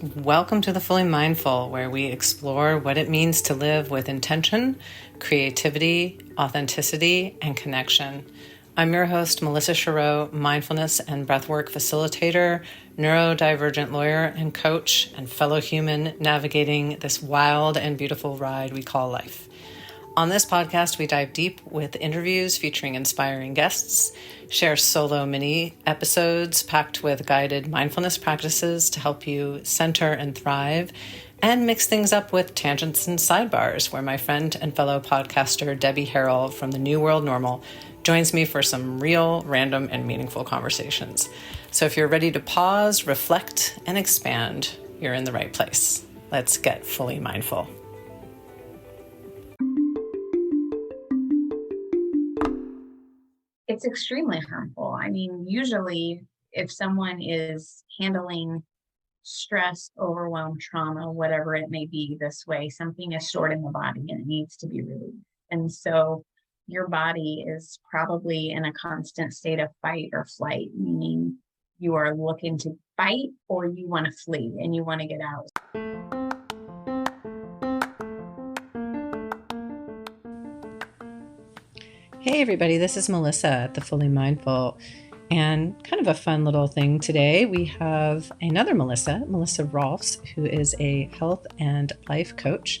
Welcome to the Fully Mindful, where we explore what it means to live with intention, creativity, authenticity, and connection. I'm your host, Melissa Rohlfs, mindfulness and breathwork facilitator, neurodivergent lawyer and coach, and fellow human navigating this wild and beautiful ride we call life. On this podcast, we dive deep with interviews featuring inspiring guests, share solo mini episodes packed with guided mindfulness practices to help you center and thrive, and mix things up with tangents and sidebars, where my friend and fellow podcaster Debbie Harrell from the New World Normal joins me for some real, random, and meaningful conversations. So if you're ready to pause, reflect, and expand, you're in the right place. Let's get fully mindful. It's extremely harmful. I mean, usually if someone is handling stress, overwhelm, trauma, whatever it may be this way, something is stored in the body and it needs to be released. And so your body is probably in a constant state of fight or flight, meaning you are looking to fight or you want to flee and you want to get out. Hey everybody, this is Melissa at the Fully Mindful, and kind of a fun little thing today. We have another Melissa Rohlfs, who is a health and life coach,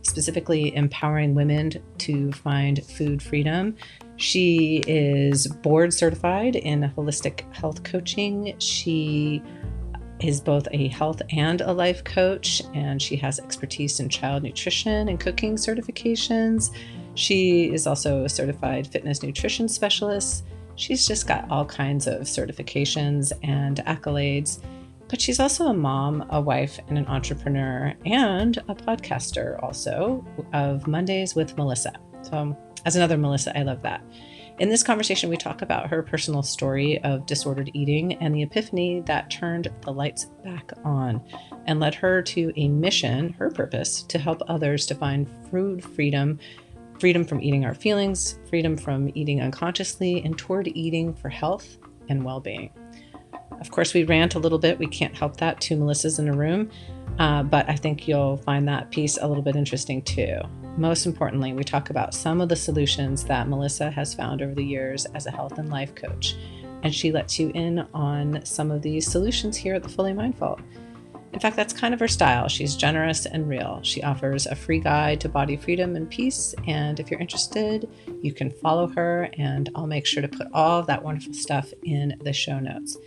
specifically empowering women to find food freedom. She is board certified in holistic health coaching. She is both a health and a life coach, and she has expertise in child nutrition and cooking certifications. She is also a certified fitness nutrition specialist. She's just got all kinds of certifications and accolades, but she's also a mom, a wife, and an entrepreneur, and a podcaster also of Mondays with Melissa. So as another Melissa, I love that. In this conversation, we talk about her personal story of disordered eating and the epiphany that turned the lights back on and led her to a mission, her purpose, to help others to find food freedom from eating our feelings, freedom from eating unconsciously, and toward eating for health and well-being. Of course, we rant a little bit. We can't help that. Two Melissas in a room. But I think you'll find that piece a little bit interesting too. Most importantly, we talk about some of the solutions that Melissa has found over the years as a health and life coach. And she lets you in on some of these solutions here at the Fully Mindful. In fact, that's kind of her style. She's generous and real. She offers a free guide to body freedom and peace. And if you're interested, you can follow her, and I'll make sure to put all of that wonderful stuff in the show notes.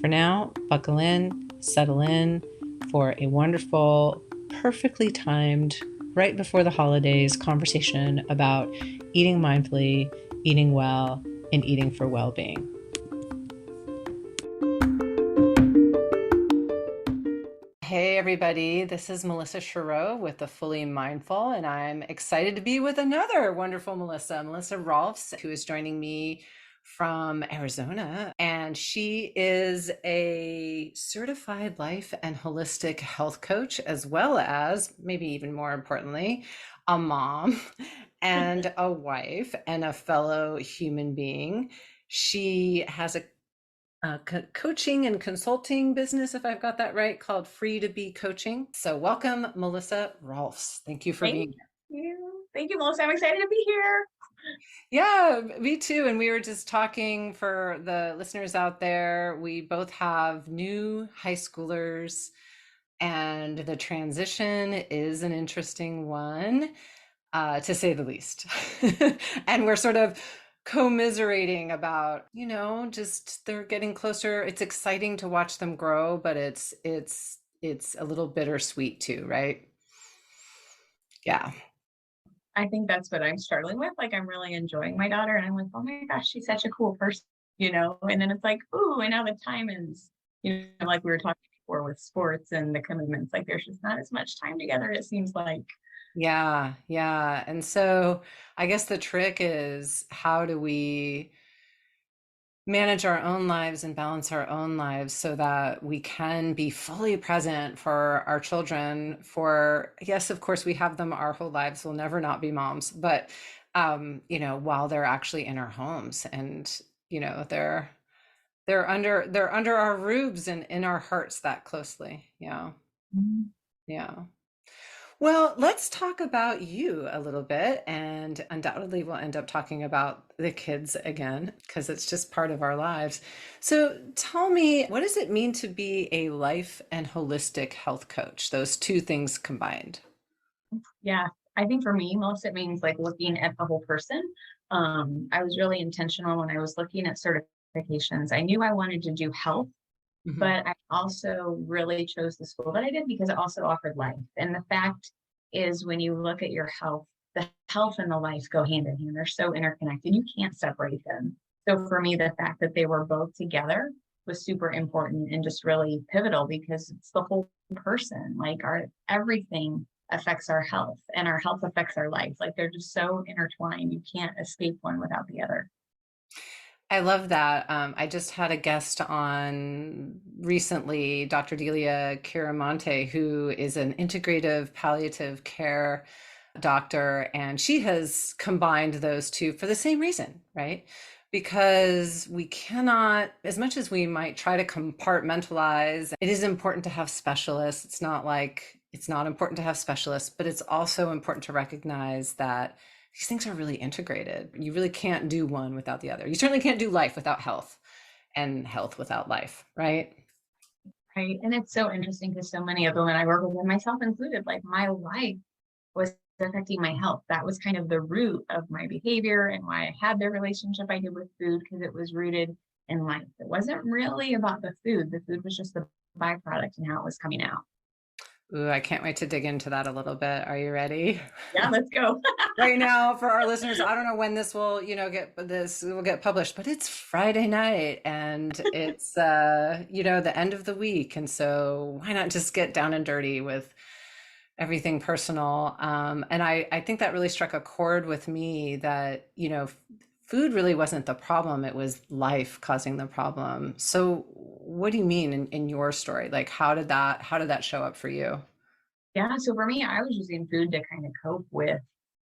For now, buckle in, settle in for a wonderful, perfectly timed, right before the holidays conversation about eating mindfully, eating well, and eating for well-being. Hey everybody, this is Melissa Rohlfs with the Fully Mindful, and I'm excited to be with another wonderful Melissa Rohlfs, who is joining me from Arizona, and she is a certified life and holistic health coach, as well as, maybe even more importantly, a mom and a wife and a fellow human being. She has a coaching and consulting business, if I've got that right, called Free to Be Coaching. So welcome, Melissa Rohlfs. Thank you for being here. Thank you, Melissa. I'm excited to be here. Yeah, me too. And we were just talking, for the listeners out there, we both have new high schoolers, and the transition is an interesting one, to say the least. And we're sort of commiserating about, just they're getting closer. It's exciting to watch them grow, but it's a little bittersweet too, right? Yeah. I think that's what I'm struggling with. Like, I'm really enjoying my daughter, and I'm like, oh my gosh, she's such a cool person, and then it's like, ooh, and now the time is, like we were talking before with sports and the commitments, like there's just not as much time together, it seems like. Yeah. And so I guess the trick is, how do we manage our own lives and balance our own lives so that we can be fully present for our children? For, yes, of course, we have them our whole lives. We'll never not be moms, but while they're actually in our homes, and they're under our roofs and in our hearts that closely. Yeah. Mhm. Yeah. Well, let's talk about you a little bit, and undoubtedly we'll end up talking about the kids again because it's just part of our lives. So tell me, what does it mean to be a life and holistic health coach? Those two things combined. Yeah, I think for me, most it means like looking at the whole person. I was really intentional when I was looking at certifications. I knew I wanted to do health, Mhm. but I also really chose the school that I did because it also offered life. And the fact is, when you look at your health, the health and the life go hand in hand. They're so interconnected. You can't separate them. So for me, the fact that they were both together was super important and just really pivotal because it's the whole person. Like our everything affects our health and our health affects our life. Like they're just so intertwined. You can't escape one without the other. I love that. I just had a guest on recently, Dr. Delia Kiramonte, who is an integrative palliative care doctor, and she has combined those two for the same reason, right? Because we cannot, as much as we might try to compartmentalize, it is important to have specialists. It's not like it's not important to have specialists, but it's also important to recognize that these things are really integrated. You really can't do one without the other. You certainly can't do life without health and health without life, right? Right. And it's so interesting because so many of the women I work with, and myself included, like my life was affecting my health. That was kind of the root of my behavior and why I had the relationship I did with food because it was rooted in life. It wasn't really about the food. The food was just the byproduct and how it was coming out. Ooh, I can't wait to dig into that a little bit. Are you ready? Yeah, let's go. Right now, for our listeners, I don't know when this will, get published, but it's Friday night and it's the end of the week. And so why not just get down and dirty with everything personal? And I think that really struck a chord with me that, food really wasn't the problem. It was life causing the problem. So what do you mean in your story? Like how did that show up for you? Yeah. So for me, I was using food to kind of cope with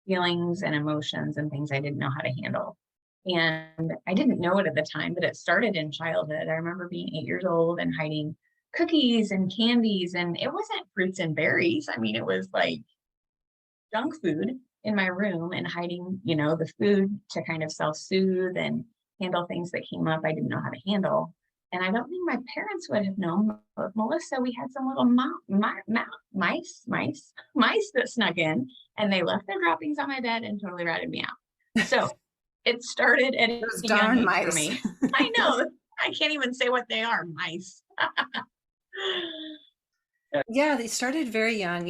feelings and emotions and things I didn't know how to handle. And I didn't know it at the time, but it started in childhood. I remember being 8 years old and hiding cookies and candies, and it wasn't fruits and berries. I mean, it was like junk food in my room and hiding, the food to kind of self-soothe and handle things that came up I didn't know how to handle. And I don't think my parents would have known, but Melissa, we had some little mice that snuck in and they left their droppings on my bed and totally ratted me out. So it started at a Those young darn age for mice. me. I know. I can't even say what they are, mice. Yeah, they started very young.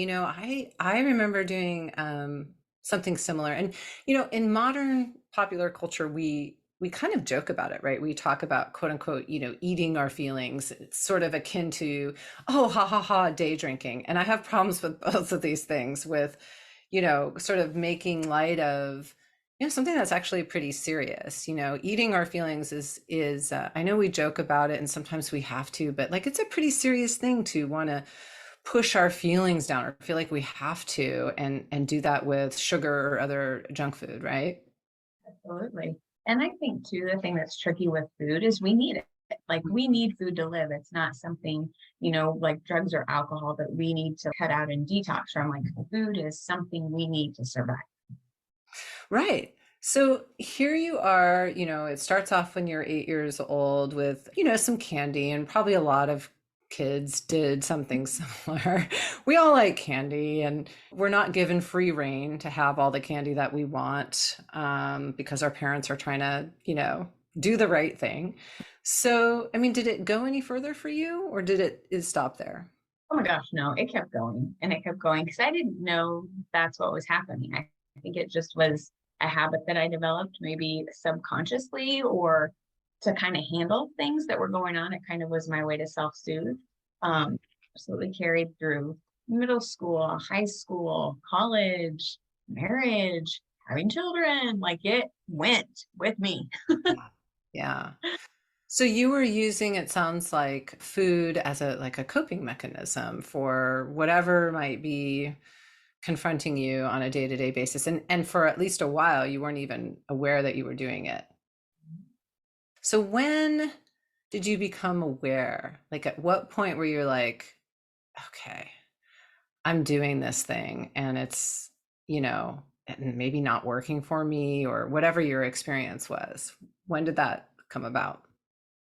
I remember doing something similar. And in modern popular culture, we kind of joke about it, right? We talk about quote unquote, eating our feelings. It's sort of akin to, oh, ha ha ha, day drinking. And I have problems with both of these things with, sort of making light of something that's actually pretty serious. Eating our feelings is I know we joke about it and sometimes we have to, but like it's a pretty serious thing to want to push our feelings down or feel like we have to and do that with sugar or other junk food, right? Absolutely. And I think too, the thing that's tricky with food is we need it. Like we need food to live. It's not something, like drugs or alcohol that we need to cut out and detox from. Like food is something we need to survive. Right. So here you are, it starts off when you're 8 years old with, some candy, and probably a lot of kids did something similar. We all like candy, and we're not given free rein to have all the candy that we want, because our parents are trying to, do the right thing. So, I mean, did it go any further for you, or did it stop there? Oh my gosh, no, it kept going and it kept going because I didn't know that's what was happening. I think it just was a habit that I developed, maybe subconsciously or to kind of handle things that were going on. It kind of was my way to self-soothe. Absolutely carried through middle school, high school, college, marriage, having children. Like it went with me. Yeah. Yeah. So you were using, it sounds like, food as a coping mechanism for whatever might be confronting you on a day-to-day basis. And for at least a while, you weren't even aware that you were doing it. So when did you become aware? Like at what point were you like, okay. I'm doing this thing and it's, maybe not working for me or whatever your experience was. When did that come about?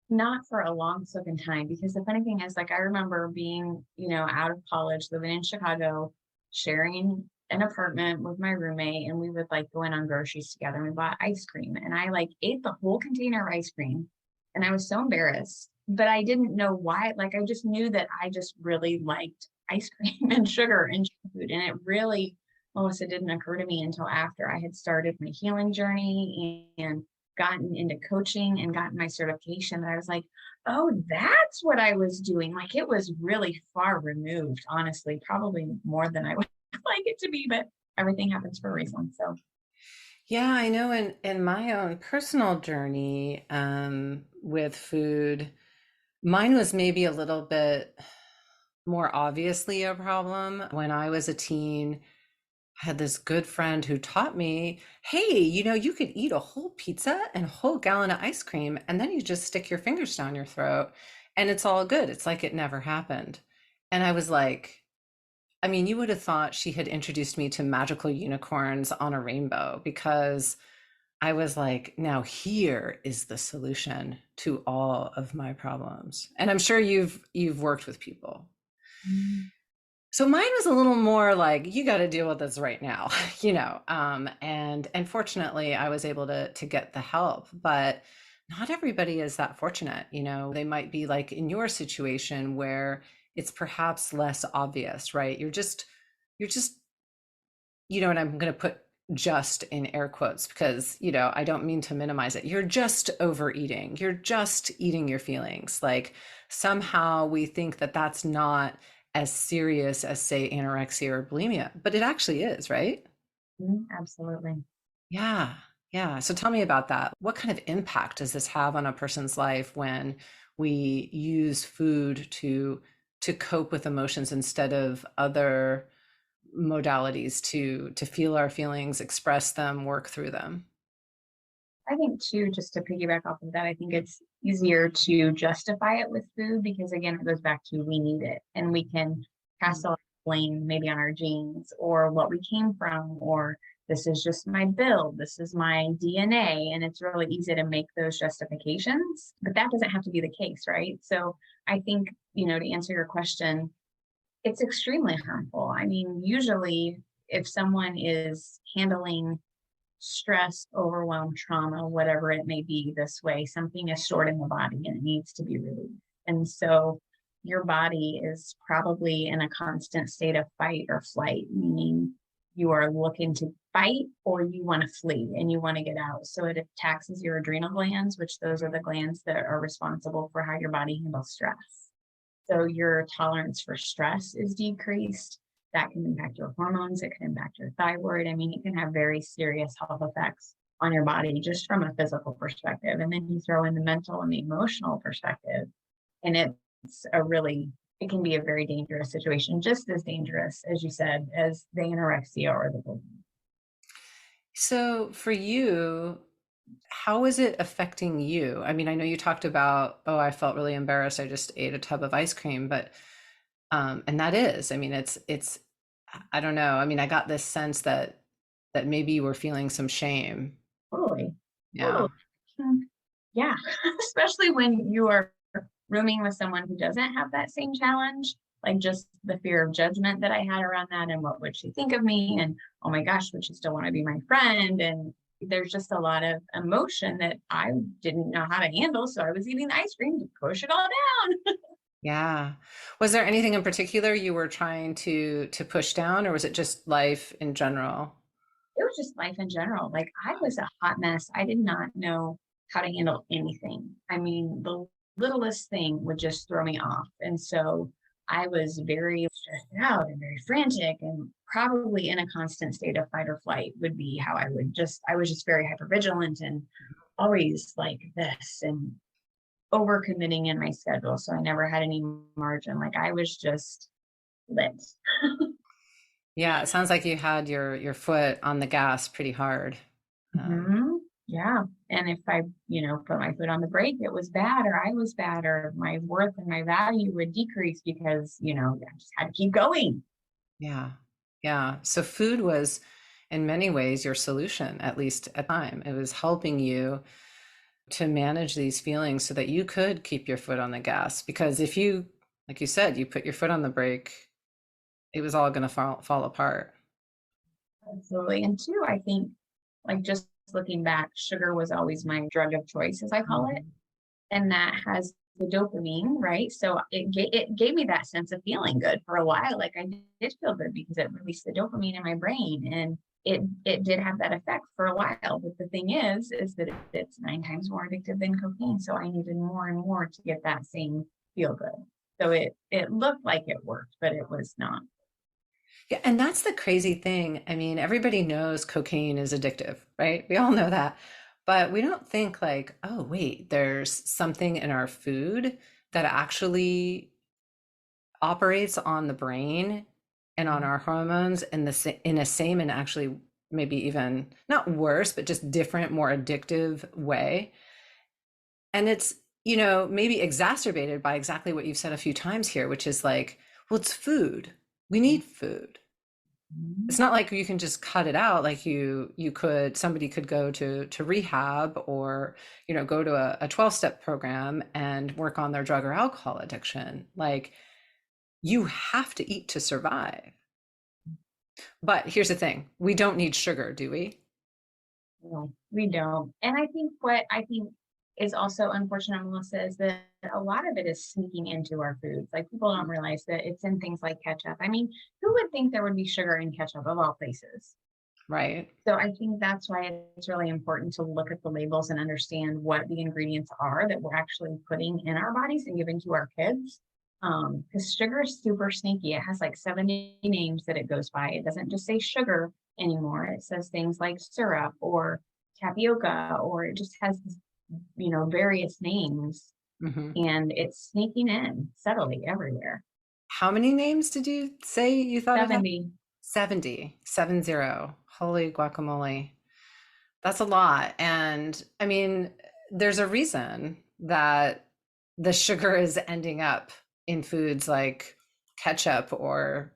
Not for a long fucking time, because the funny thing is, like, I remember being, out of college, living in Chicago, sharing an apartment with my roommate, and we would like go in on groceries together and we bought ice cream. And I like ate the whole container of ice cream and I was so embarrassed, but I didn't know why. Like, I just knew that I just really liked ice cream and sugar and junk food. And it really, Melissa, didn't occur to me until after I had started my healing journey and gotten into coaching and gotten my certification, that I was like, oh, that's what I was doing. Like, it was really far removed, honestly, probably more than I would like it to be, but everything happens for a reason. So, Yeah, I know in my own personal journey with food, mine was maybe a little bit more obviously a problem. When I was a teen, I had this good friend who taught me, hey, you could eat a whole pizza and a whole gallon of ice cream, and then you just stick your fingers down your throat and it's all good. It's like it never happened. And I was like, I mean, you would have thought she had introduced me to magical unicorns on a rainbow because I was like, now here is the solution to all of my problems. And I'm sure you've worked with people. mm, So mine was a little more like, you got to deal with this right now, and fortunately I was able to get the help, but not everybody is that fortunate. They might be like in your situation where it's perhaps less obvious, right? You're just, and I'm going to put just in air quotes because, I don't mean to minimize it. You're just overeating. You're just eating your feelings. Like somehow we think that that's not as serious as, say, anorexia or bulimia, but it actually is, right? absolutely. Yeah. Yeah. So tell me about that. What kind of impact does this have on a person's life when we use food to cope with emotions instead of other modalities to feel our feelings, express them, work through them? I think too, just to piggyback off of that, I think it's easier to justify it with food because, again, it goes back to we need it, and we can cast a lot of blame maybe on our genes or what we came from, or this is just my build, this is my DNA, and it's really easy to make those justifications, but that doesn't have to be the case, right? So I think, to answer your question, it's extremely harmful. I mean, usually if someone is handling stress, overwhelm, trauma, whatever it may be, this way, something is stored in the body and it needs to be released. And so your body is probably in a constant state of fight or flight, meaning you are looking to fight or you want to flee and you want to get out. So it taxes your adrenal glands, which those are the glands that are responsible for how your body handles stress. So your tolerance for stress is decreased. That can impact your hormones. It can impact your thyroid. I mean, it can have very serious health effects on your body just from a physical perspective. And then you throw in the mental and the emotional perspective, and it can be a very dangerous situation, just as dangerous, as you said, as the anorexia or the bullying. So for you, how is it affecting you? I mean, I know you talked about, oh, I felt really embarrassed. I just ate a tub of ice cream, but and that is, I mean, it's I don't know. I mean, I got this sense that maybe you were feeling some shame. Totally. Yeah. Totally. Yeah. Especially when you are rooming with someone who doesn't have that same challenge, like just the fear of judgment that I had around that, and what would she think of me, and oh my gosh, would she still want to be my friend? And there's just a lot of emotion that I didn't know how to handle, so I was eating ice cream to push it all down. Yeah. Was there anything in particular you were trying to push down, or was it just life in general? It was just life in general. Like, I was a hot mess. I did not know how to handle anything. I mean, the littlest thing would just throw me off. And so I was very stressed out and very frantic, and probably in a constant state of fight or flight would be how I was just very hyper vigilant and always like this and overcommitting in my schedule. So I never had any margin. Like, I was just lit. Yeah, it sounds like you had your foot on the gas pretty hard. Um, Mhm. Yeah. And if I, put my foot on the brake, it was bad, or I was bad, or my worth and my value would decrease because, I just had to keep going. Yeah. Yeah. So food was in many ways your solution, at least at the time. It was helping you to manage these feelings so that you could keep your foot on the gas. Because if you, like you said, you put your foot on the brake, it was all going to fall apart. Absolutely. And two, I think, like, just looking back, sugar was always my drug of choice, as I call it. Mhm. And that has the dopamine, right? So it gave me that sense of feeling good for a while. Like I did feel good because it released the dopamine in my brain, and it did have that effect for a while. But the thing is that it's 9 times more addictive than cocaine. So I needed more and more to get that same feel good. So it looked like it worked, but it was not. Yeah, and that's the crazy thing. I mean, everybody knows cocaine is addictive, right? We all know that. But we don't think like, oh, wait, there's something in our food that actually operates on the brain and on our hormones in in a same and actually maybe even not worse, but just different, more addictive way. And it's, maybe exacerbated by exactly what you've said a few times here, which is like, well, it's food. We need food. It's not like you can just cut it out like you could somebody could go to rehab or go to a 12-step program and work on their drug or alcohol addiction. Like you have to eat to survive. But here's the thing, we don't need sugar, do we? No, we don't. And I think what I think is also unfortunate, Melissa, is that a lot of it is sneaking into our foods. Like people don't realize that it's in things like ketchup. I mean, who would think there would be sugar in ketchup of all places? Right. So I think that's why it's really important to look at the labels and understand what the ingredients are that we're actually putting in our bodies and giving to our kids. Because sugar is super sneaky. It has like 70 names that it goes by. It doesn't just say sugar anymore. It says things like syrup or tapioca, or it just has, various names, Hmm. and it's sneaking in subtly everywhere. How many names did you say you thought it had? 70. 70, 70. Holy guacamole. That's a lot. And I mean, there's a reason that the sugar is ending up in foods like ketchup, or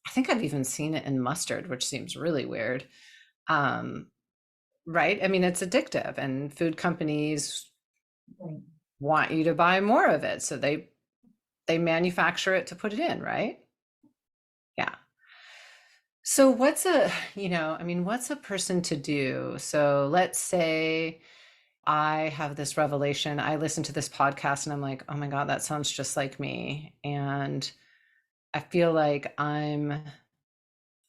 I think I've even seen it in mustard, which seems really weird. Um, right? I mean, it's addictive, and food companies Right. want you to buy more of it. So they manufacture it to put it in, right? Yeah. So what's a person to do? So let's say I have this revelation. I listen to this podcast and I'm like, oh my God, that sounds just like me. And I feel like I'm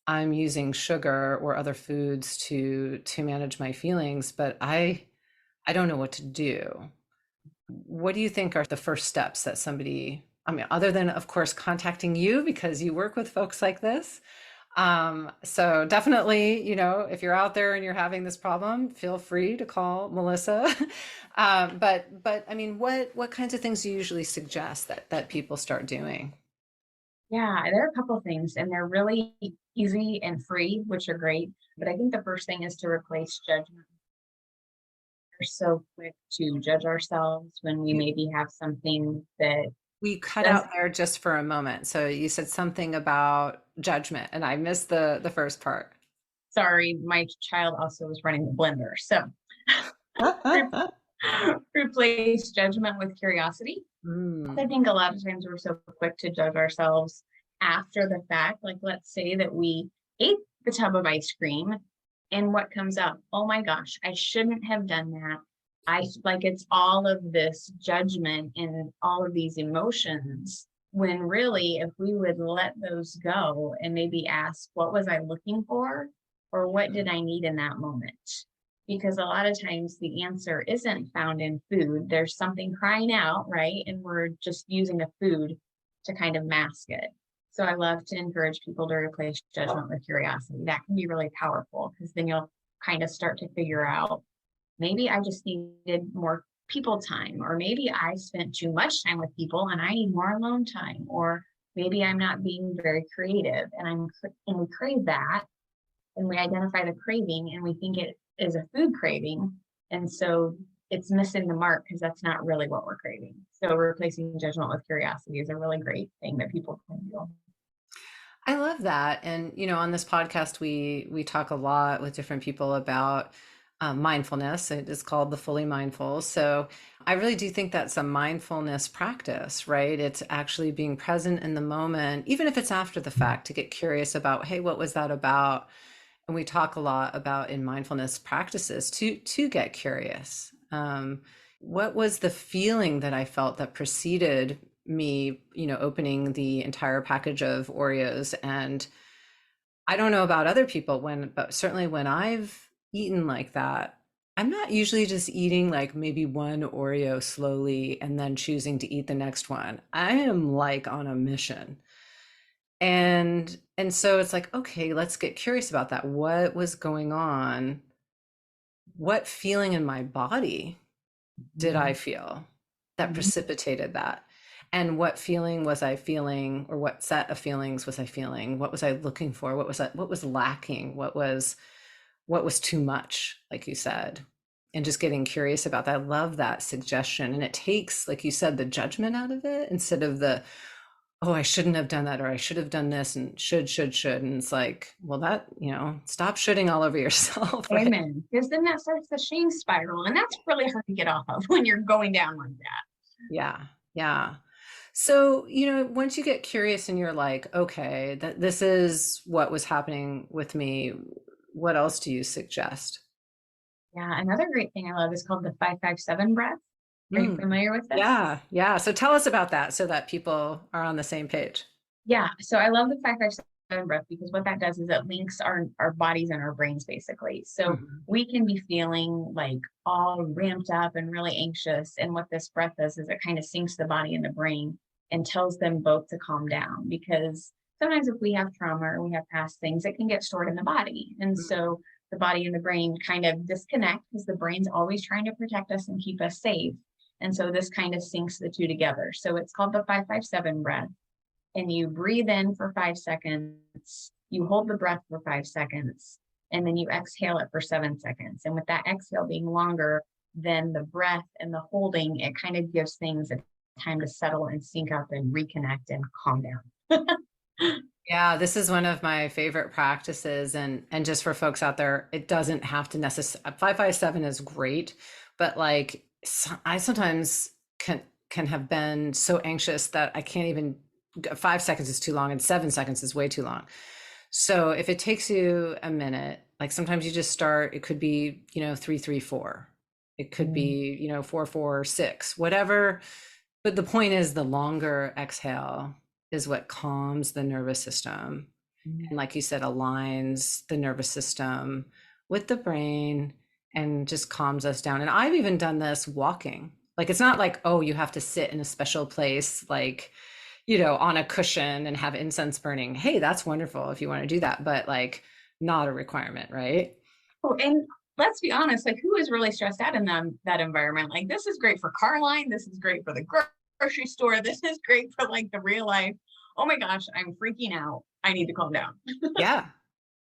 using sugar or other foods to manage my feelings, but I don't know what to do. What do you think are the first steps that somebody, I mean, other than of course contacting you because you work with folks like this? So definitely, if you're out there and you're having this problem, feel free to call Melissa. But I mean, what kinds of things do you usually suggest that people start doing? Yeah, there are a couple of things, and they're really easy and free, which are great. But I think the first thing is to replace judgment. We're so quick to judge ourselves when we You, maybe have something that we cut does. out there just for a moment. So you said something about judgment, and I missed the first part. Sorry, my child also was running the blender. So re- replace judgment with curiosity. I Mm, think a lot of times we're so quick to judge ourselves after the fact. Like, let's say that we ate the tub of ice cream, and what comes up? Oh my gosh, I shouldn't have done that. I like it's all of this judgment and all of these emotions. When really, if we would let those go and maybe ask, what was I looking for? Or what did I need in that moment? Because a lot of times the answer isn't found in food. There's something crying out, right? And we're just using a food to kind of mask it. So I love to encourage people to replace judgment with curiosity. That can be really powerful because then you'll kind of start to figure out, maybe I just needed more people time, or maybe I spent too much time with people and I need more alone time, or maybe I'm not being very creative and we crave that, and we identify the craving and we think it is a food craving. And so it's missing the mark because that's not really what we're craving. So replacing judgment with curiosity is a really great thing that people can do. I love that. And, on this podcast, we talk a lot with different people about mindfulness. It is called the Fully Mindful. So I really do think that's a mindfulness practice, right? It's actually being present in the moment, even if it's after the fact, to get curious about, hey, what was that about? And we talk a lot about in mindfulness practices to get curious. What was the feeling that I felt that preceded me, opening the entire package of Oreos? And I don't know about other people but certainly when I've eaten like that, I'm not usually just eating like maybe one Oreo slowly and then choosing to eat the next one. I am like on a mission. And so it's like, okay, let's get curious about that. What was going on? What feeling in my body did I feel that Mhm. precipitated that? And what feeling was I feeling, or what set of feelings was I feeling? What was I looking for? What was lacking? What was too much, like you said? And just getting curious about that. I love that suggestion. And it takes, like you said, the judgment out of it instead of the, oh, I shouldn't have done that, or I should have done this, and should. And it's like, well, that, stop shoulding all over yourself, right? Amen. Because then that starts the shame spiral, and that's really hard to get off of when you're going down like that. Yeah. Yeah. So, once you get curious and you're like, okay, that this is what was happening with me, what else do you suggest? Yeah, another great thing I love is called the 557 breath. Are you Mm. familiar with this? Yeah. Yeah. So tell us about that so that people are on the same page. Yeah, so I love the 557 breath because what that does is it links our bodies and our brains basically. So Mhm. we can be feeling like all ramped up and really anxious. And what this breath does is it kind of syncs the body and the brain and tells them both to calm down. Because sometimes if we have trauma or we have past things, it can get stored in the body. And so the body and the brain kind of disconnect because the brain's always trying to protect us and keep us safe. And so this kind of syncs the two together. So it's called the 557 breath, and you breathe in for 5 seconds, you hold the breath for 5 seconds, and then you exhale it for 7 seconds. And with that exhale being longer than the breath and the holding, it kind of gives things a time to settle and sync up and reconnect and calm down. Yeah, this is one of my favorite practices. And just for folks out there, it doesn't have to necessarily, 557 is great, but like I sometimes can have been so anxious that I can't even 5 seconds is too long and 7 seconds is way too long. So if it takes you a minute, like sometimes you just start, it could be, 3-3-4. It could be, 4-4-6, whatever. But the point is the longer exhale is what calms the nervous system. And like you said, aligns the nervous system with the brain and just calms us down. And I've even done this walking. Like it's not like, oh, you have to sit in a special place, like, on a cushion and have incense burning. Hey, that's wonderful if you want to do that, but like not a requirement, right? Oh, and let's be honest, like who is really stressed out in that environment? Like this is great for car line, this is great for the grocery store, this is great for like the real life. Oh my gosh, I'm freaking out. I need to calm down. Yeah.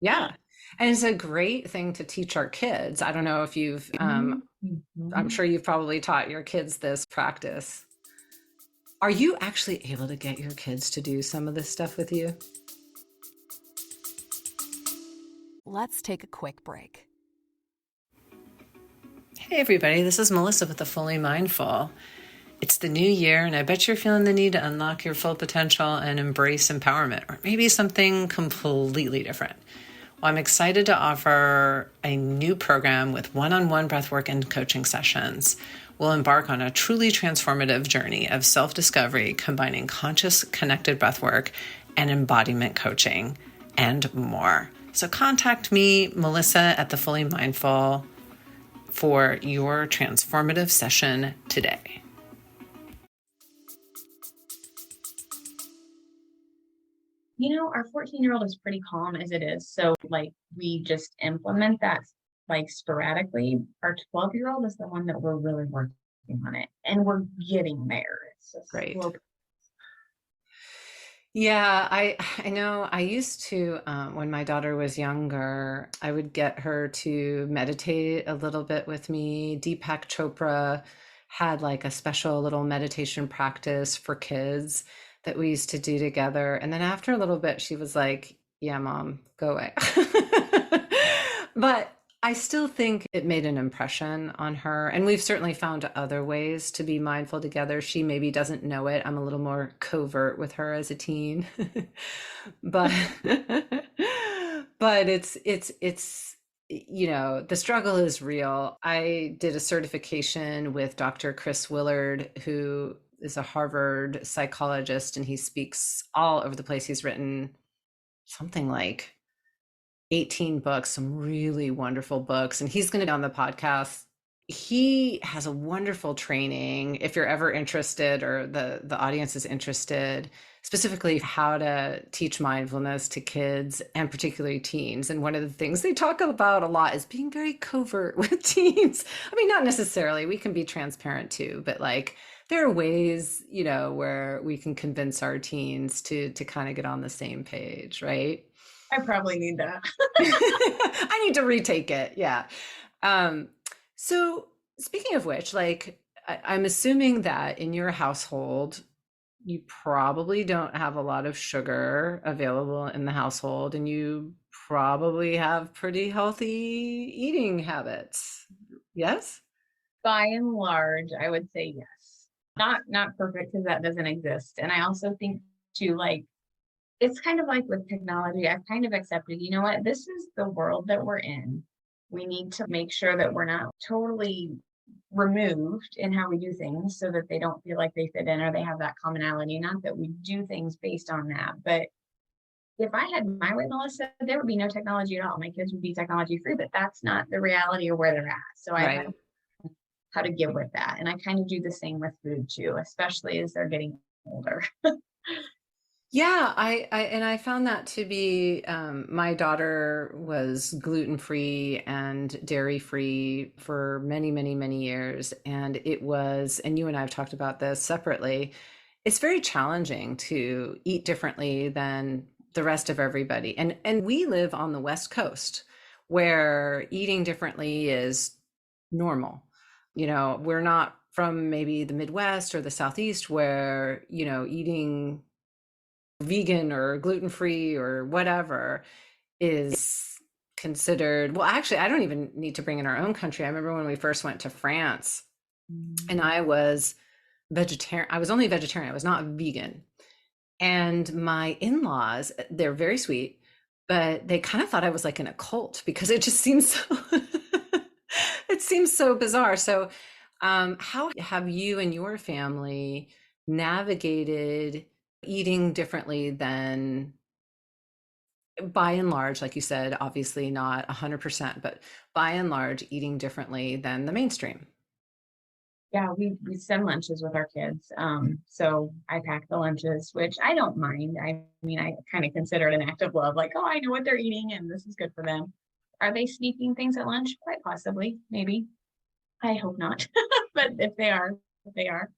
Yeah. And it's a great thing to teach our kids. I don't know if I'm Mhm. sure you've probably taught your kids this practice. Are you actually able to get your kids to do some of this stuff with you? Let's take a quick break. Hey, everybody, this is Melissa with the Fully Mindful. It's the new year, and I bet you're feeling the need to unlock your full potential and embrace empowerment, or maybe something completely different. Well, I'm excited to offer a new program with one-on-one breathwork and coaching sessions. We'll embark on a truly transformative journey of self-discovery, combining conscious, connected breathwork and embodiment coaching, and more. So contact me, Melissa, at The Fully Mindful, for your transformative session today. Our 14-year-old is pretty calm as it is. So like we just implement that like sporadically. Our 12-year-old is the one that we're really working on it. And we're getting there. It's just Great. slow. Yeah, I know I used to, when my daughter was younger, I would get her to meditate a little bit with me. Deepak Chopra had like a special little meditation practice for kids that we used to do together. And then after a little bit, she was like, yeah, mom, go away. But I still think it made an impression on her. And we've certainly found other ways to be mindful together. She maybe doesn't know it. I'm a little more covert with her as a teen. But but it's the struggle is real. I did a certification with Dr. Chris Willard, who is a Harvard psychologist, and he speaks all over the place. He's written something like 18 books, some really wonderful books, and he's going to be on the podcast. He has a wonderful training if you're ever interested, or the audience is interested, specifically how to teach mindfulness to kids and particularly teens. And one of the things they talk about a lot is being very covert with teens. I mean, not necessarily, we can be transparent too, but like there are ways, where we can convince our teens to kind of get on the same page, right? I probably need that. I need to retake it. Yeah. So speaking of which, like, I'm assuming that in your household, you probably don't have a lot of sugar available in the household, and you probably have pretty healthy eating habits. Yes? By and large, I would say yes. Not perfect, because that doesn't exist. And I also think too, like, it's kind of like with technology, I've kind of accepted, you know what, this is the world that we're in. We need to make sure that we're not totally removed in how we do things so that they don't feel like they fit in or they have that commonality. Not that we do things based on that, but if I had my way, Melissa, there would be no technology at all. My kids would be technology free, but that's not the reality of where they're at. So I Right. have how to give with that. And I kind of do the same with food too, especially as they're getting older. Yeah, I found that to be, my daughter was gluten-free and dairy-free for many, many, many years. And and you and I have talked about this separately, it's very challenging to eat differently than the rest of everybody. And we live on the West Coast where eating differently is normal. We're not from maybe the Midwest or the Southeast where, eating vegan or gluten-free or whatever is considered, well, actually, I don't even need to bring in our own country. I remember when we first went to France and I was vegetarian. I was only vegetarian. I was not vegan. And my in-laws, they're very sweet, but they kind of thought I was like in a cult because it just seems so it seems so bizarre. So, how have you and your family navigated eating differently than, by and large, like you said, obviously not 100%, but by and large, eating differently than the mainstream? Yeah, we send lunches with our kids. So I pack the lunches, which I don't mind. I mean, I kind of consider it an act of love, like, oh, I know what they're eating and this is good for them. Are they sneaking things at lunch? Quite possibly, maybe. I hope not. But if they are, they are.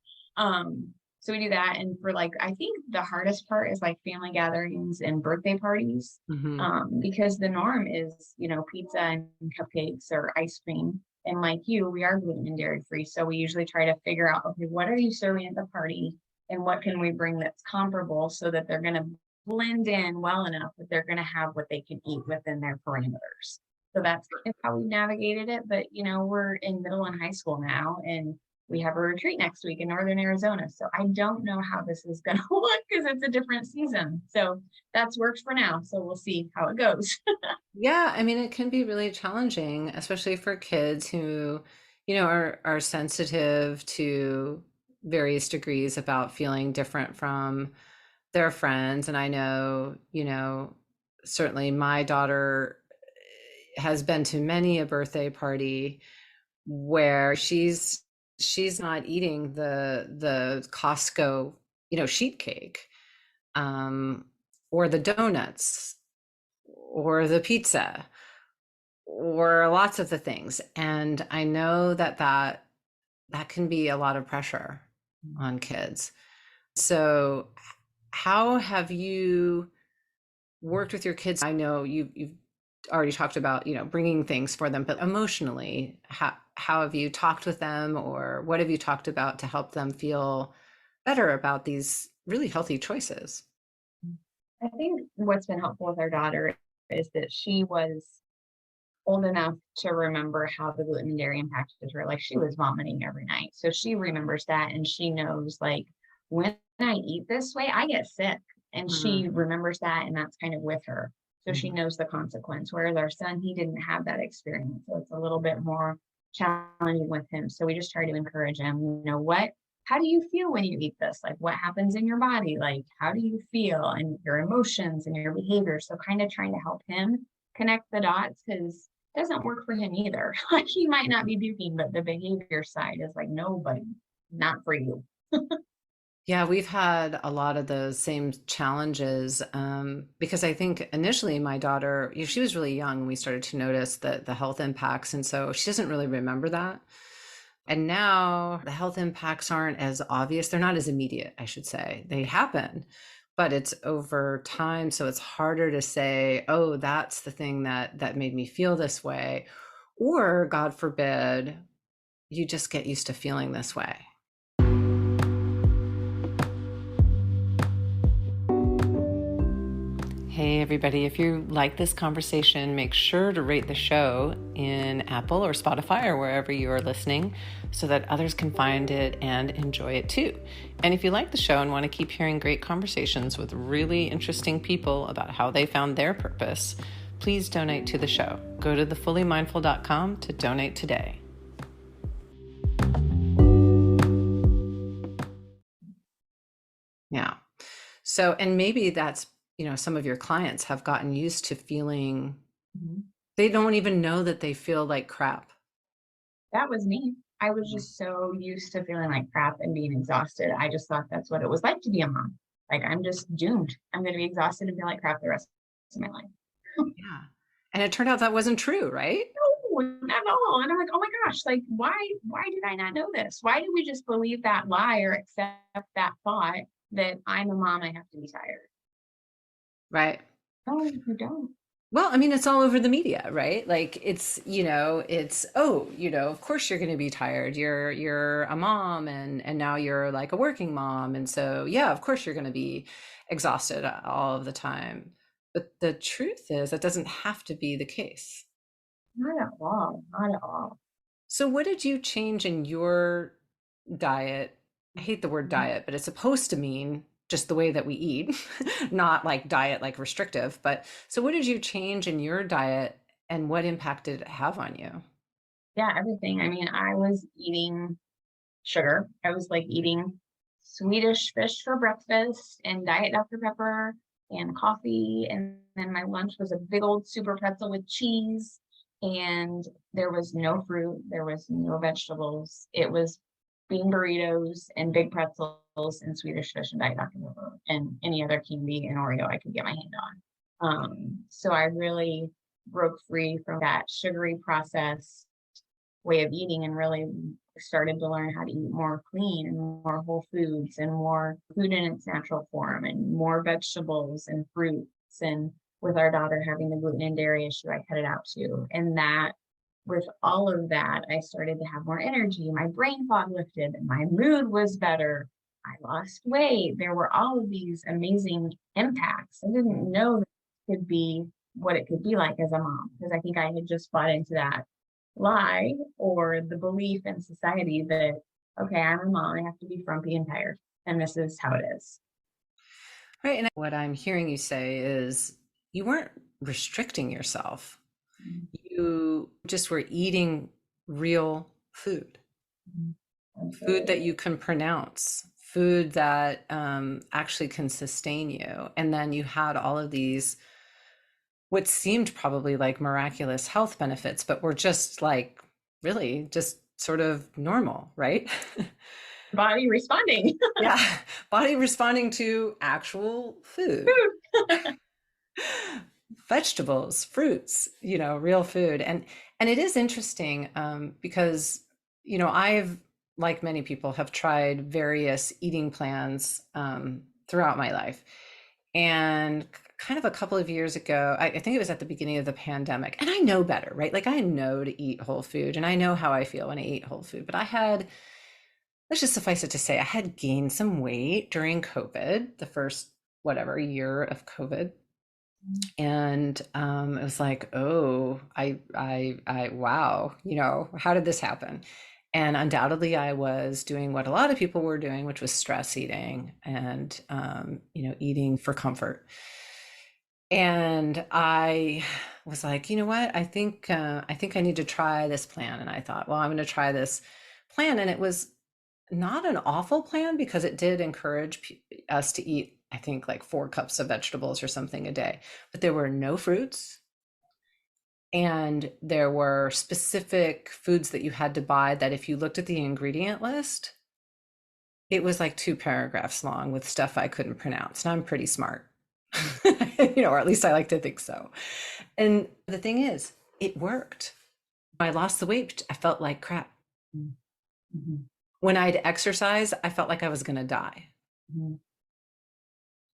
So we do that. And for like, I think the hardest part is like family gatherings and birthday parties. Hmm. Because the norm is, pizza and cupcakes or ice cream. And like you, we are gluten and dairy free. So we usually try to figure out, okay, what are you serving at the party? And what can we bring that's comparable so that they're going to blend in well enough that they're going to have what they can eat within their parameters. So that's how we navigated it. But, we're in middle and high school now, and we have a retreat next week in Northern Arizona. So I don't know how this is going to look because it's a different season. So that's worked for now. So we'll see how it goes. Yeah, I mean, it can be really challenging, especially for kids who, are sensitive to various degrees about feeling different from their friends. And I know, certainly my daughter has been to many a birthday party where she's not eating the Costco, sheet cake, um, or the donuts or the pizza or lots of the things. And I know that can be a lot of pressure on kids. So how have you worked with your kids? I know you've already talked about, bringing things for them, but emotionally, how have you talked with them, or what have you talked about to help them feel better about these really healthy choices. I think what's been helpful with our daughter is that she was old enough to remember how the gluten and dairy impacted her. Like she was vomiting every night. So she remembers that and she knows like when I eat this way, I get sick. And Mm-hmm. she remembers that and that's kind of with her. So she knows the consequence. Whereas our son, he didn't have that experience. So it's a little bit more challenging with him. So we just try to encourage him, how do you feel when you eat this? Like what happens in your body? Like how do you feel and your emotions and your behavior? So kind of trying to help him connect the dots because doesn't work for him either. Like he might not be puking, but the behavior side is like, no, buddy, not for you. Yeah, we've had a lot of those same challenges because I think initially my daughter, she was really young when we started to notice the health impacts. And so she doesn't really remember that. And now the health impacts aren't as obvious. They're not as immediate, I should say. They happen, but it's over time. So it's harder to say, oh, that's the thing that made me feel this way. Or God forbid, you just get used to feeling this way. Hey, everybody, if you like this conversation, make sure to rate the show in Apple or Spotify or wherever you are listening so that others can find it and enjoy it too. And if you like the show and want to keep hearing great conversations with really interesting people about how they found their purpose, please donate to the show. Go to thefullymindful.com to donate today. Yeah. So, and maybe that's, some of your clients have gotten used to feeling, they don't even know that they feel like crap. That was me. I was just so used to feeling like crap and being exhausted. I just thought that's what it was like to be a mom. Like I'm just doomed. I'm going to be exhausted and feel like crap the rest of my life. Yeah. And it turned out that wasn't true, right? No, not at all. And I'm like, oh my gosh, like why did I not know this? Why did we just believe that lie or accept that thought that I'm a mom, I have to be tired? Right. No, you don't. Well, I mean, it's all over the media, right? Like of course you're going to be tired. You're a mom and now you're like a working mom. And so, yeah, of course you're going to be exhausted all of the time. But the truth is that doesn't have to be the case. Not at all. Not at all. So what did you change in your diet? I hate the word diet, but it's supposed to mean just the way that we eat, not like diet, like restrictive. But so what did you change in your diet and what impact did it have on you? Yeah, everything. I mean, I was eating sugar. I was like eating Swedish fish for breakfast and Diet Dr. Pepper and coffee. And then my lunch was a big old super pretzel with cheese. And there was no fruit, there was no vegetables. It was bean burritos and big pretzels and Swedish fish and Diet Dr. Pepper and any other candy and Oreo I could get my hand on. So I really broke free from that sugary processed way of eating and really started to learn how to eat more clean and more whole foods and more food in its natural form and more vegetables and fruits. And with our daughter having the gluten and dairy issue, I cut it out too. And that with all of that, I started to have more energy. My brain fog lifted, my mood was better. I lost weight. There were all of these amazing impacts. I didn't know that it could be what it could be like as a mom because I think I had just bought into that lie or the belief in society that, okay, I'm a mom, I have to be frumpy and tired. And this is how it is. Right. And what I'm hearing you say is you weren't restricting yourself. You just were eating real food, food that you can pronounce, food that actually can sustain you. And then you had all of these, what seemed probably like miraculous health benefits, but were just like really just sort of normal, right? Body responding. Yeah, body responding to actual food. Vegetables, fruits, real food. And it is interesting because, I've, like many people, have tried various eating plans throughout my life. And kind of a couple of years ago, I think it was at the beginning of the pandemic, and I know better, right? Like I know to eat whole food and I know how I feel when I eat whole food, but I had let's just suffice it to say, I had gained some weight during COVID, the first whatever year of COVID. And it was like, oh, wow, how did this happen? And undoubtedly, I was doing what a lot of people were doing, which was stress eating and, eating for comfort. And I was like, you know what? I think I need to try this plan. And I thought, well, I'm going to try this plan. And it was not an awful plan because it did encourage us to eat, I think, like 4 cups of vegetables or something a day. But there were no fruits, and there were specific foods that you had to buy that if you looked at the ingredient list, it was like 2 paragraphs long with stuff I couldn't pronounce. And I'm pretty smart, or at least I like to think so. And the thing is, it worked. When I lost the weight, I felt like crap. Mm-hmm. When I'd exercise, I felt like I was going to die. Mm-hmm.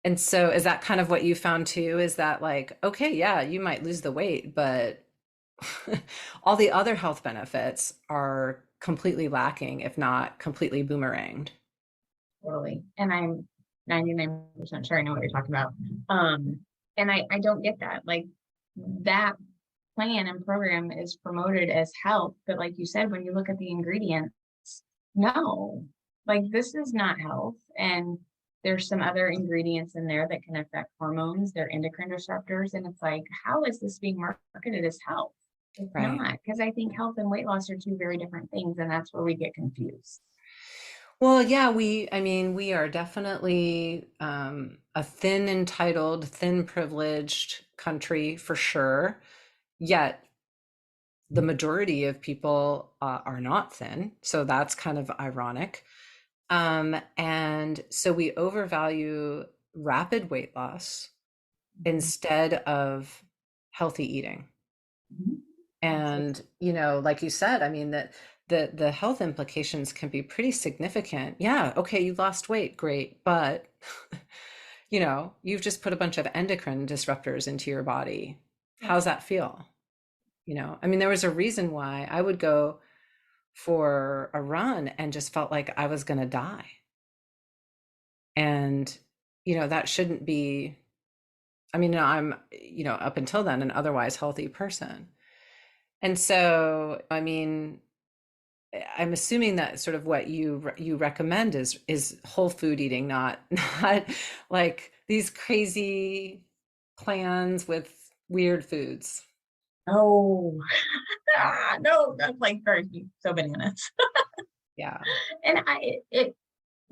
And so is that kind of what you found too? Is that like, okay, yeah, you might lose the weight, but all the other health benefits are completely lacking, if not completely boomeranged. Totally. And I'm 99% sure I know what you're talking about. And I don't get that. Like, that plan and program is promoted as health, but like you said, when you look at the ingredients, no, like this is not health. And there's some other ingredients in there that can affect hormones, they're endocrine disruptors. And it's like, how is this being marketed as health? It's Right. not, because I think health and weight loss are two very different things, and that's where we get confused. Well, yeah, we are definitely a thin entitled, thin privileged country for sure. Yet the majority of people are not thin. So that's kind of ironic. And so we overvalue rapid weight loss instead of healthy eating. Mm-hmm. And, like you said, I mean, that the health implications can be pretty significant. Yeah, okay, you lost weight, great, but you've just put a bunch of endocrine disruptors into your body. How's that feel? I mean, there was a reason why I would go for a run and just felt like I was going to die. And, that shouldn't be, I mean, I'm, up until then, an otherwise healthy person. And so, I mean, I'm assuming that sort of what you recommend is whole food eating, not like these crazy plans with weird foods. Oh, no, that's like so bananas. Yeah. And it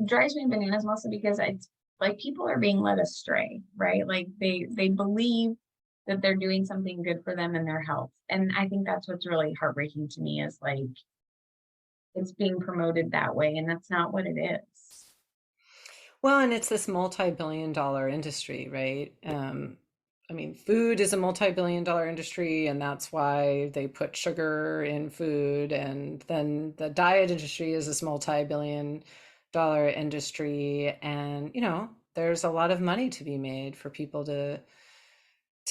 drives me bananas mostly because it's like people are being led astray, right? Like they believe that they're doing something good for them and their health. And I think that's what's really heartbreaking to me is like it's being promoted that way, and that's not what it is. Well, and it's this multi-billion-dollar industry, right? I mean, food is a multi-billion-dollar industry, and that's why they put sugar in food. And then the diet industry is this multi-billion-dollar industry. And, there's a lot of money to be made for people to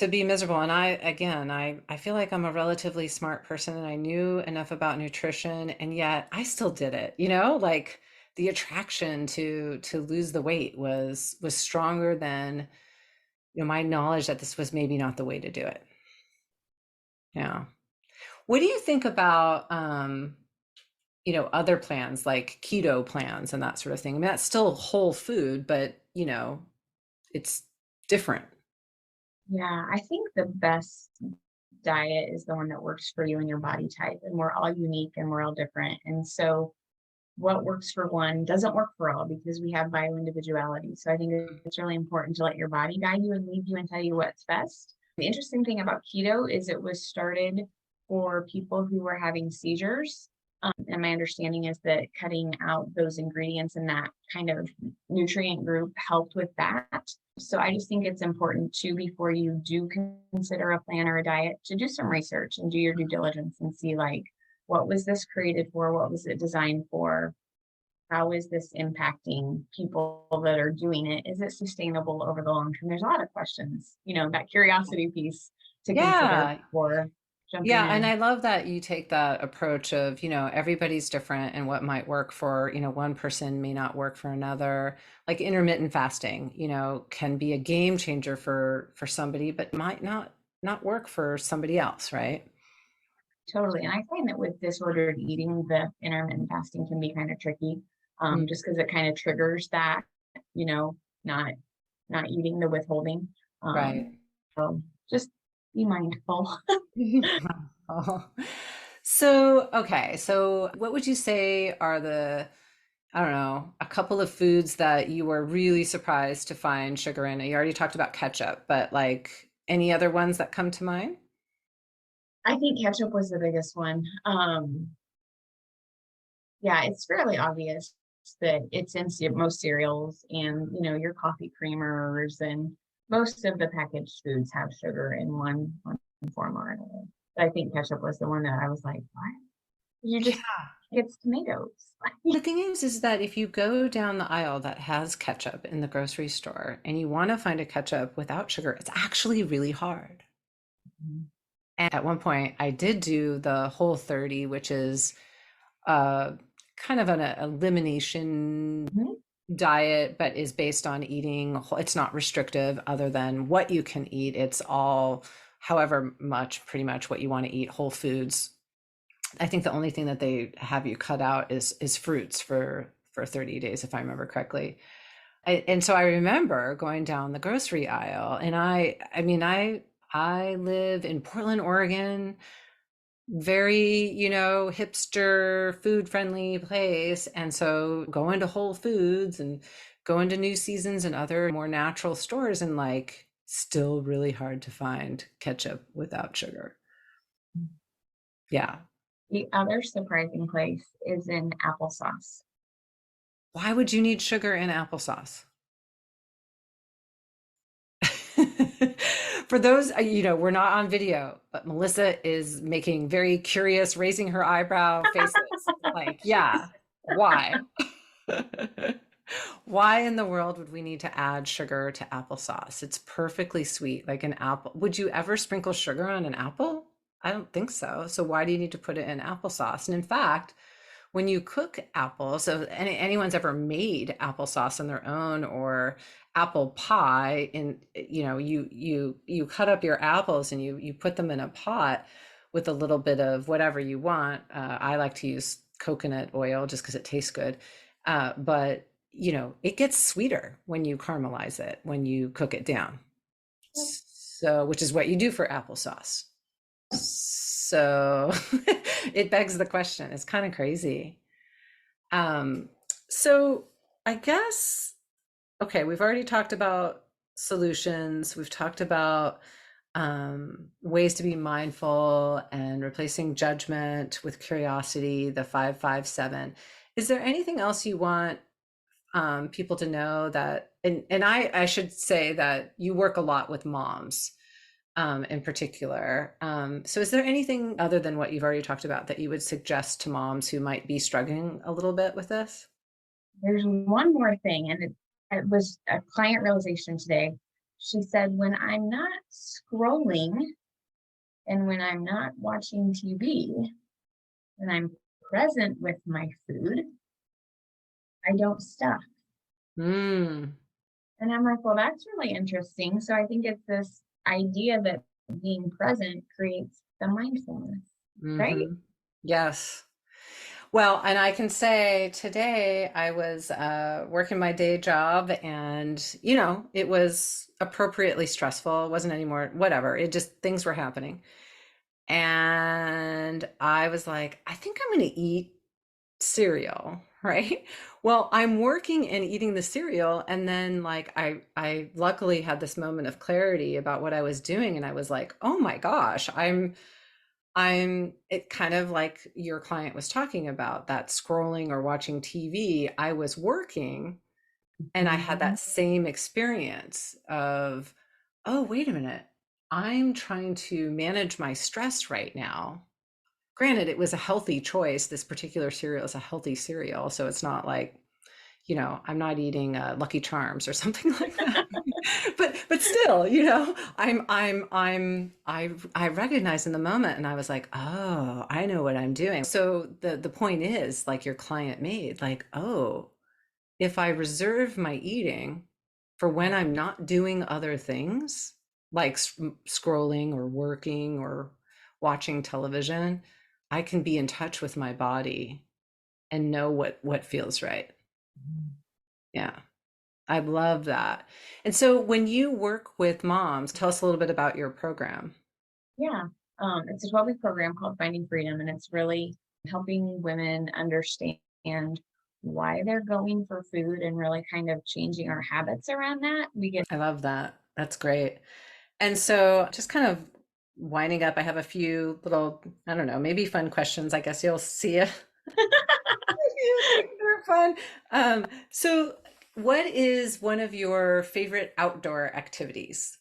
be miserable. And I feel like I'm a relatively smart person and I knew enough about nutrition, and yet I still did it, like the attraction to lose the weight was stronger than my knowledge that this was maybe not the way to do it. Yeah. What do you think about other plans like keto plans and that sort of thing? I mean, that's still whole food, but it's different. Yeah, I think the best diet is the one that works for you and your body type, and we're all unique and we're all different. And so what works for one doesn't work for all because we have bioindividuality. So I think it's really important to let your body guide you and lead you and tell you what's best. The interesting thing about keto is it was started for people who were having seizures. And my understanding is that cutting out those ingredients in that kind of nutrient group helped with that. So I just think it's important too, before you do consider a plan or a diet, to do some research and do your due diligence and see like, what was this created for? What was it designed for? How is this impacting people that are doing it? Is it sustainable over the long term? There's a lot of questions, that curiosity piece to consider Yeah. for jumping Yeah, and in. I love that you take that approach of, everybody's different and what might work for, one person may not work for another. Like intermittent fasting, can be a game changer for somebody, but might not work for somebody else, right? Totally. And I find that with disordered eating, the intermittent fasting can be kind of tricky, Mm, just because it kind of triggers that, you know, not not eating, the withholding. right. So just be mindful. Oh. So, okay. So, what would you say are I don't know, a couple of foods that you were really surprised to find sugar in? You already talked about ketchup, but like any other ones that come to mind? I think ketchup was the biggest one. Yeah, it's fairly obvious that it's in most cereals and, your coffee creamers, and most of the packaged foods have sugar in one form or another. But I think ketchup was the one that I was like, what? You just, Yeah. it's tomatoes. The thing is that if you go down the aisle that has ketchup in the grocery store and you want to find a ketchup without sugar, it's actually really hard. And at one point, I did do the Whole 30, which is uh, kind of an elimination Mhm. diet, but is based on eating. It's not restrictive other than what you can eat. It's all, however much, pretty much what you want to eat, whole foods. I think the only thing that they have you cut out is fruits for 30 days, if I remember correctly. And so I remember going down the grocery aisle, and I mean, I live in Portland, Oregon, very, hipster, food friendly place. And so going to Whole Foods and going to New Seasons and other more natural stores, and like still really hard to find ketchup without sugar. Yeah. The other surprising place is in applesauce. Why would you need sugar in applesauce? For those, we're not on video, but Melissa is making very curious, raising her eyebrow faces. Like, yeah, why? Why in the world would we need to add sugar to applesauce? It's perfectly sweet, like an apple. Would you ever sprinkle sugar on an apple? I don't think so. So why do you need to put it in applesauce? And in fact, when you cook apples, so anyone's ever made applesauce on their own or apple pie, and you cut up your apples and you put them in a pot with a little bit of whatever you want. I like to use coconut oil just because it tastes good. But it gets sweeter when you caramelize it, when you cook it down. So, which is what you do for applesauce. So it begs the question. It's kind of crazy. Um, so I guess, okay, we've already talked about solutions. We've talked about ways to be mindful and replacing judgment with curiosity, the 557. Is there anything else you want people to know that, and I should say that you work a lot with moms in particular. So is there anything other than what you've already talked about that you would suggest to moms who might be struggling a little bit with this? There's one more thing, and it was a client realization today. She said, when I'm not scrolling and when I'm not watching TV, when I'm present with my food, I don't stuff. Mm, And I'm like, well, that's really interesting. So I think it's this idea that being present creates the mindfulness, right? hmm. Yes. Well, and I can say today I was working my day job, and, it was appropriately stressful. It wasn't anymore, whatever. It just, things were happening. And I was like, I think I'm going to eat cereal, right? Well, I'm working and eating the cereal, and then like I luckily had this moment of clarity about what I was doing, and I was like, "Oh my gosh, I'm it kind of like your client was talking about that scrolling or watching TV. I was working and I had Mhm. that same experience of, oh, wait a minute. I'm trying to manage my stress right now. Granted, it was a healthy choice. This particular cereal is a healthy cereal, so it's not like, I'm not eating Lucky Charms or something like that. but still, I recognize in the moment, and I was like, oh, I know what I'm doing. So the point is, like your client made, like, oh, if I reserve my eating for when I'm not doing other things, like scrolling or working or watching television, I can be in touch with my body and know what feels right. Yeah. I love that. And so when you work with moms, tell us a little bit about your program. Yeah. It's a 12-week program called Finding Freedom, and it's really helping women understand why they're going for food and really kind of changing our habits around that. We get I love that. That's great. And so just kind of winding up, I have a few little, I don't know, maybe fun questions. I guess you'll see if you think they're fun. So what is one of your favorite outdoor activities?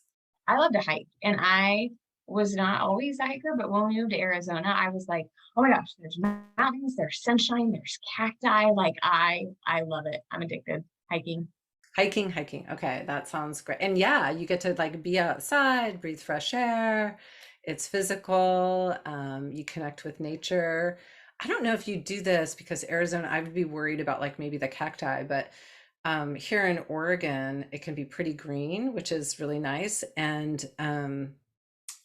I love to hike, and I was not always a hiker, but when we moved to Arizona, I was like, oh my gosh, there's mountains, there's sunshine, there's cacti. Like I love it. I'm addicted. Hiking. Hiking. Okay, that sounds great. And yeah, you get to like be outside, breathe fresh air. It's physical. You connect with nature. I don't know if you do this because Arizona, I would be worried about like maybe the cacti, but here in Oregon, it can be pretty green, which is really nice. And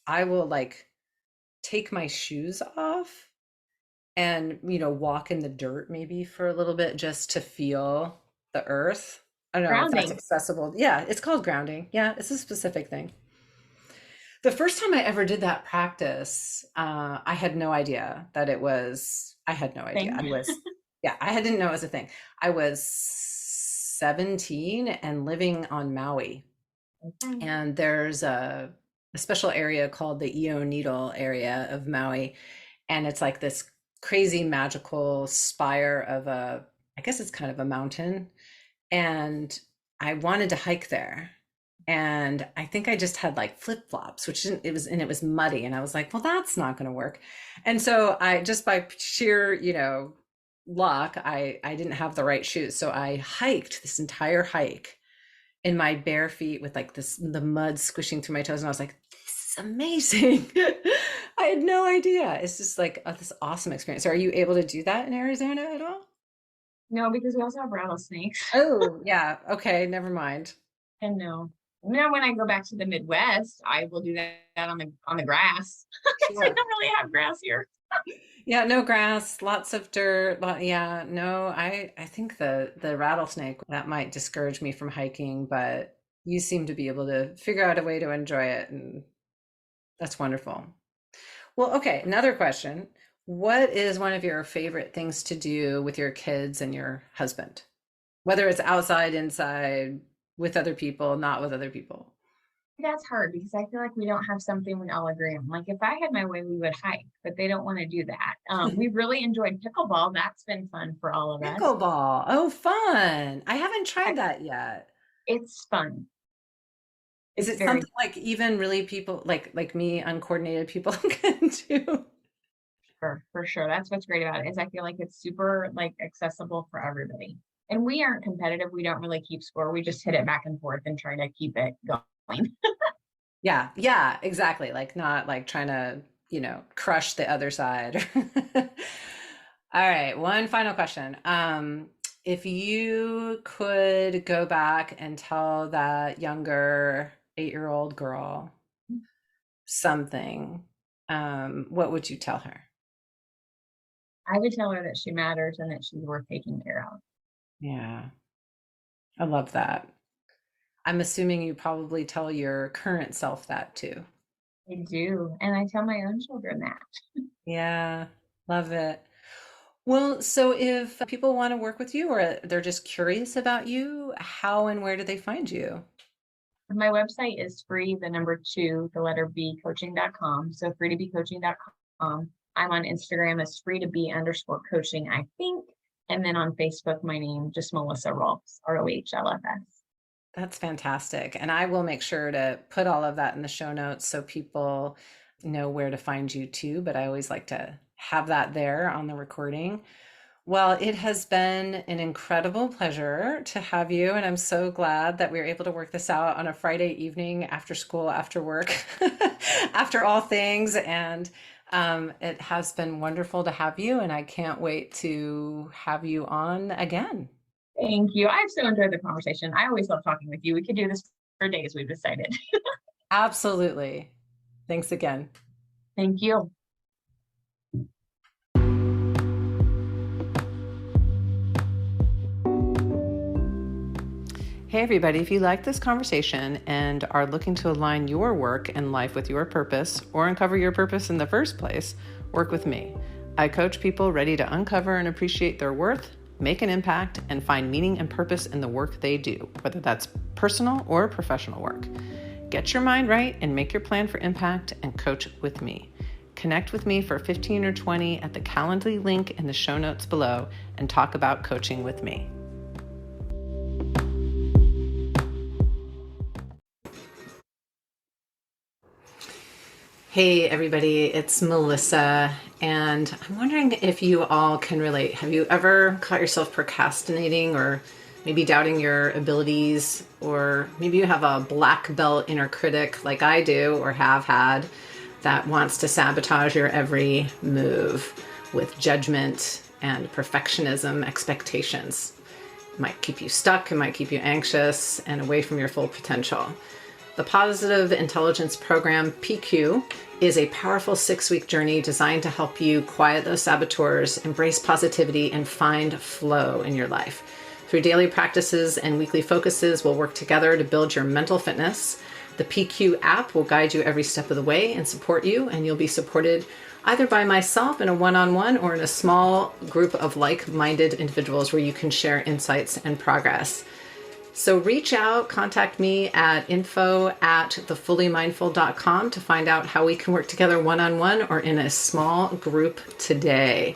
I will like take my shoes off and walk in the dirt maybe for a little bit just to feel the earth. I don't know if that's Grounding. accessible. Yeah, it's called grounding. Yeah, it's a specific thing. The first time I ever did that practice, I had no idea that it was, I had no idea. Thing. Yeah, didn't know it was a thing. I was 17 and living on Maui. Okay. And there's a special area called the Io Needle area of Maui. And it's like this crazy magical spire of I guess it's kind of a mountain. And I wanted to hike there. And I think I just had like flip-flops, which didn't, it was muddy. And I was like, well, that's not going to work. And so I just by sheer, luck, I didn't have the right shoes. So I hiked this entire hike in my bare feet with like the mud squishing through my toes. And I was like, this is amazing. I had no idea. It's just like this awesome experience. So are you able to do that in Arizona at all? No, because we also have rattlesnakes. Oh, yeah. Okay. Never mind. And no. Now when I go back to the Midwest, I will do that on the grass. Because we Sure. don't really have grass here. Yeah, no grass, lots of dirt. Yeah, no, I think the rattlesnake that might discourage me from hiking, but you seem to be able to figure out a way to enjoy it, and that's wonderful. Well, okay, another question. What is one of your favorite things to do with your kids and your husband? Whether it's outside, inside, with other people, not with other people. That's hard because I feel like we don't have something we all agree on. Like if I had my way, we would hike, but they don't want to do that. We really enjoyed pickleball. That's been fun for all of us. Pickleball. Oh, fun. I haven't tried I- that yet. It's fun. Is It's it very something like even really people like me, uncoordinated people can do? for sure. That's what's great about it is I feel like it's super like accessible for everybody. And we aren't competitive. We don't really keep score. We just hit it back and forth and try to keep it going. Yeah, yeah, exactly. Like not like trying to, crush the other side. All right, one final question. If you could go back and tell that younger 8-year-old girl something, what would you tell her? I would tell her that she matters and that she's worth taking care of. Yeah, I love that. I'm assuming you probably tell your current self that too. I do. And I tell my own children that. Yeah, love it. Well, so if people want to work with you or they're just curious about you, how and where do they find you? My website is free, the number two, the letter B, coaching.com. So free to be coaching.com. I'm on Instagram as free to be underscore coaching, I think. And then on Facebook, my name, just Melissa Rohlfs, Rohlfs. That's fantastic. And I will make sure to put all of that in the show notes so people know where to find you too. But I always like to have that there on the recording. Well, it has been an incredible pleasure to have you, and I'm so glad that we were able to work this out on a Friday evening after school, after work, after all things. And it has been wonderful to have you, and I can't wait to have you on again. Thank you. I've so enjoyed the conversation. I always love talking with you. We could do this for days, we've decided. Absolutely. Thanks again. Thank you. Hey, everybody, if you like this conversation and are looking to align your work and life with your purpose or uncover your purpose in the first place, work with me. I coach people ready to uncover and appreciate their worth, make an impact, and find meaning and purpose in the work they do, whether that's personal or professional work. Get your mind right and make your plan for impact and coach with me. Connect with me for 15 or 20 at the Calendly link in the show notes below and talk about coaching with me. Hey everybody, it's Melissa, and I'm wondering if you all can relate. Have you ever caught yourself procrastinating or maybe doubting your abilities, or maybe you have a black belt inner critic like I do or have had that wants to sabotage your every move with judgment and perfectionism expectations? It might keep you stuck, it might keep you anxious and away from your full potential. The Positive Intelligence Program, PQ, is a powerful 6-week journey designed to help you quiet those saboteurs, embrace positivity, and find flow in your life. Through daily practices and weekly focuses, we'll work together to build your mental fitness. The PQ app will guide you every step of the way and support you, and you'll be supported either by myself in a one-on-one or in a small group of like-minded individuals where you can share insights and progress. So reach out, contact me at info@thefullymindful.com to find out how we can work together one-on-one or in a small group today.